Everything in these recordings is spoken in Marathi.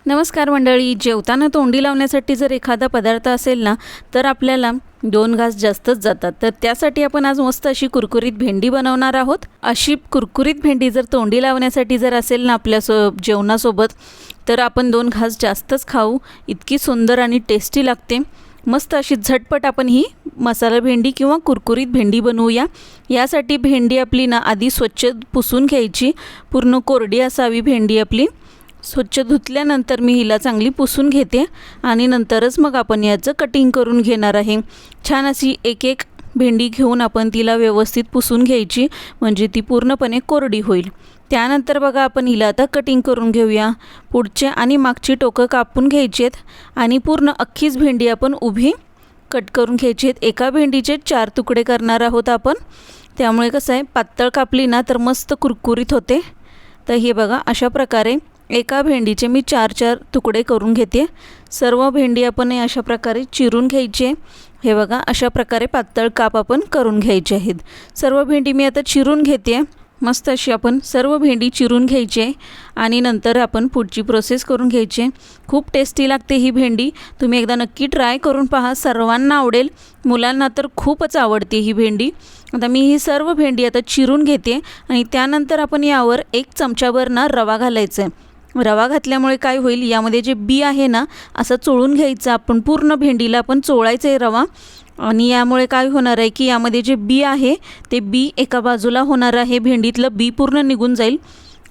नमस्कार मंडळी. जेवताना तोंडी लावण्यासाठी जर एखादा पदार्थ असेल ना, तर आपल्याला 2 घास जास्तच जातात. तर त्यासाठी आपण आज मस्त अशी कुरकुरीत भेंडी बनवणार आहोत. अशी कुरकुरीत भेंडी जर तोंडी लावण्यासाठी जर असेल ना आपल्या जेवणासोबत, तर आपण 2 घास जास्तच खाऊ. इतकी सुंदर आणि टेस्टी लागते. मस्त अशी झटपट आपण ही मसाला भेंडी किंवा कुरकुरीत भेंडी बनवूया. यासाठी भेंडी आपली ना आधी स्वच्छ पुसून घ्यायची. पूर्ण कोरडी असावी भेंडी आपली. स्वच्छ धुतल्यानंतर मी हिला चांगली पुसून घेते आणि नंतरच मग आपण याचं कटिंग करून घेणार आहे. छान अशी एक एक भेंडी घेऊन आपण तिला व्यवस्थित पुसून घ्यायची, म्हणजे ती पूर्णपणे कोरडी होईल. त्यानंतर बघा आपण हिला आता कटिंग करून घेऊया. पुढचे आणि मागची टोकं कापून घ्यायची आहेत आणि पूर्ण अख्खीच भेंडी आपण उभी कट करून घ्यायची आहेत. एका भेंडीचे 4 तुकडे करणार आहोत आपण. त्यामुळे कसं आहे, पातळ कापली ना तर मस्त कुरकुरीत होते. तर हे बघा अशा प्रकारे एका भेंडीचे मी 4 तुकडे करून घेते. सर्व भेंडी आपण अशा प्रकारे चिरून घ्यायची. हे बघा अशा प्रकारे पातळ काप आपण करून घ्यायचे आहेत. सर्व भेंडी मी आता चिरून घेते. मस्त अशी आपण सर्व भेंडी चिरून घ्यायची आहे आणि नंतर आपण पुढची प्रोसेस करून घ्यायची. खूप टेस्टी लागते ही भेंडी. तुम्ही एकदा नक्की ट्राय करून पहा. सर्वांना आवडेल. मुलांना तर खूपच आवडते ही भेंडी. आता मी ही सर्व भेंडी आता चिरून घेते आणि त्यानंतर आपण यावर 1 चमचाभर ना रवा घालायचा आहे. रवा घातल्यामुळे काय होईल, यामध्ये जे बी आहे ना असं चोळून घ्यायचं आपण. पूर्ण भेंडीला आपण चोळायचं आहे रवा. आणि यामुळे काय होणार आहे की यामध्ये जे बी आहे ते बी एका बाजूला होणार आहे. भेंडीतलं बी पूर्ण निघून जाईल.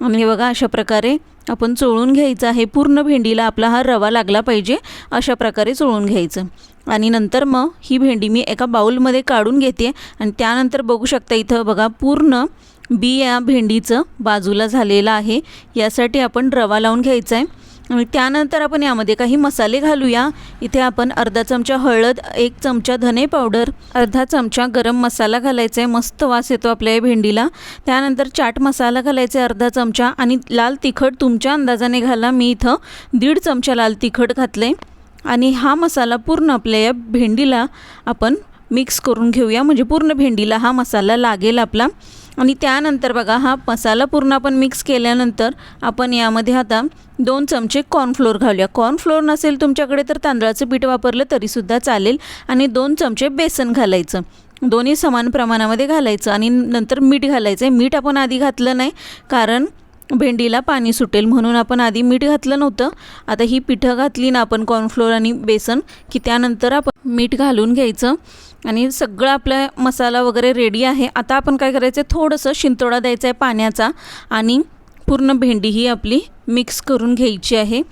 आणि हे बघा अशा प्रकारे आपण चोळून घ्यायचं आहे. पूर्ण भेंडीला आपला हा रवा लागला पाहिजे, अशा प्रकारे चोळून घ्यायचं. आणि नंतर मग ही भेंडी मी एका बाउलमध्ये काढून घेते आणि त्यानंतर बघू शकता इथं बघा पूर्ण बी या भेंडीचं बाजूला झालेलं आहे. यासाठी आपण रवा लावून घ्यायचा आहे. आणि त्यानंतर आपण यामध्ये काही मसाले घालूया. इथे आपण अर्धा चमचा हळद, 1 चमचा धने पावडर, अर्धा चमचा गरम मसाला घालायचा आहे. मस्त वास येतो आपल्या या भेंडीला. त्यानंतर चाट मसाला घालायचा आहे अर्धा चमचा आणि लाल तिखट तुमच्या अंदाजाने घाला. मी इथं 1.5 चमचा लाल तिखट घातलं आहे. आणि हा मसाला पूर्ण आपल्या या भेंडीला आपण मिक्स करून घेऊया, म्हणजे पूर्ण भेंडीला हा मसाला लागेल आपला. आणि त्यानंतर बघा हा मसाला पूर्ण आपण मिक्स केल्यानंतर आपण यामध्ये आता 2 चमचे कॉर्नफ्लोअर घालूया. कॉर्नफ्लोअर नसेल तुमच्याकडे तर तांदळाचं पीठ वापरलं तरीसुद्धा चालेल. आणि 2 चमचे बेसन घालायचं. दोन्ही समान प्रमाणामध्ये घालायचं आणि नंतर मीठ घालायचं आहे. मीठ आपण आधी घातलं नाही, कारण भेंडीला पाणी सुटेल म्हणून आपण आधी मीठ घातलं नव्हतं. आता ही पिठं घातली ना आपण कॉर्नफ्लोअर आणि बेसन, की त्यानंतर आपण मीठ घालून घ्यायचं. आणि सगळं आपला मसाला वगैरे रेडी आहे. आता आपण काय करायचं आहे, थोडंसं शिंतोडा द्यायचा आहे पाण्याचा आणि पूर्ण भेंडी ही आपली मिक्स करून घ्यायची आहे.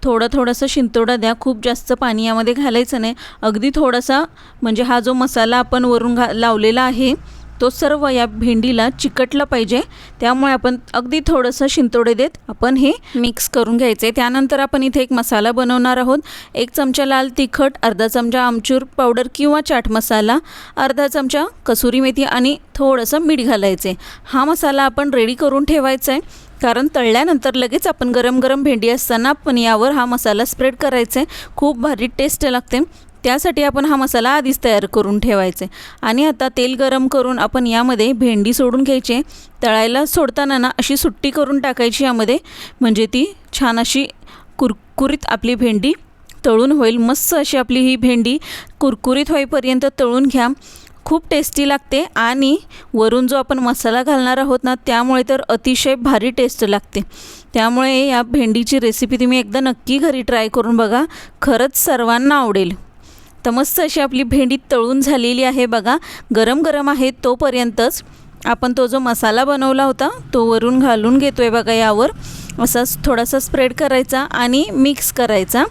थोडंसं शिंतोडा द्या. खूप जास्त पाणी यामध्ये घालायचं नाही. अगदी थोडासा, म्हणजे हा जो मसाला आपण वरून लावलेला आहे तो सर्व या भेंडीला चिकटला पाहिजे. त्यामुळे आपण अगदी थोडंसं शिंतोडे देत आपण हे मिक्स करून घ्यायचे. त्यानंतर आपण इथे एक मसाला बनवणार आहोत. 1 चमचा लाल तिखट, अर्धा चमचा आमचूर पावडर किंवा चाट मसाला, अर्धा चमचा कसुरी मेथी आणि थोडंसं मीठ घालायचे. हा मसाला आपण रेडी करून ठेवायचा आहे, कारण तळल्यानंतर लगेच आपण गरम गरम भेंडी असताना आपण यावर हा मसाला स्प्रेड करायचा आहे. खूप भारी टेस्ट लागते. त्यासाठी आपण हा मसाला आधीच तयार करून ठेवायचे. आणि आता तेल गरम करून आपण यामध्ये भेंडी सोडून घ्यायची. तळायला सोडताना ना अशी सुट्टी करून टाकायची यामध्ये, म्हणजे ती छान अशी कुरकुरीत आपली भेंडी तळून होईल. मस्त अशी आपली ही भेंडी कुरकुरीत होईपर्यंत तळून घ्या. खूप टेस्टी लागते आणि वरून जो आपण मसाला घालणार आहोत ना, त्यामुळे तर अतिशय भारी टेस्ट लागते. त्यामुळे या भेंडीची रेसिपी तुम्ही एकदा नक्की घरी ट्राय करून बघा. खरंच सर्वांना आवडेल. तर मस्त अशी आपली भेंडी तळून झालेली आहे बघा. गरम गरम आहे तोपर्यंतच आपण तो जो मसाला बनवला होता तो वरून घालून घेतो आहे बघा. यावर असा थोडासा स्प्रेड करायचा आणि मिक्स करायचा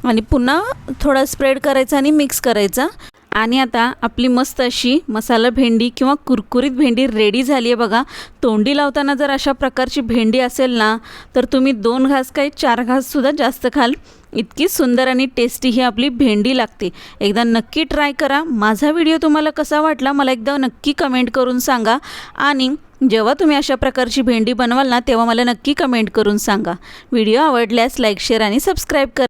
आणि पुन्हा थोडा स्प्रेड करायचा आणि मिक्स करायचा. आणि आता आपली मस्त अशी मसाला भेंडी किंवा कुरकुरीत भेंडी रेडी झाली आहे बघा. तोंडी लावताना जर अशा प्रकारची भेंडी असेल ना, तर तुम्ही 2 घास काय 4 घाससुद्धा जास्त खाल. इतकी सुंदर आणि टेस्टी ही आपली भेंडी लागते. एकदा नक्की ट्राय करा. माझा व्हिडिओ तुम्हाला कसा वाटला मला एकदा नक्की कमेंट करून सांगा. आणि जेव्हा तुम्ही अशा प्रकारची भेंडी बनवाल ना, तेव्हा मला नक्की कमेंट करून सांगा. व्हिडिओ आवडल्यास लाईक, शेअर आणि सबस्क्राईब करा.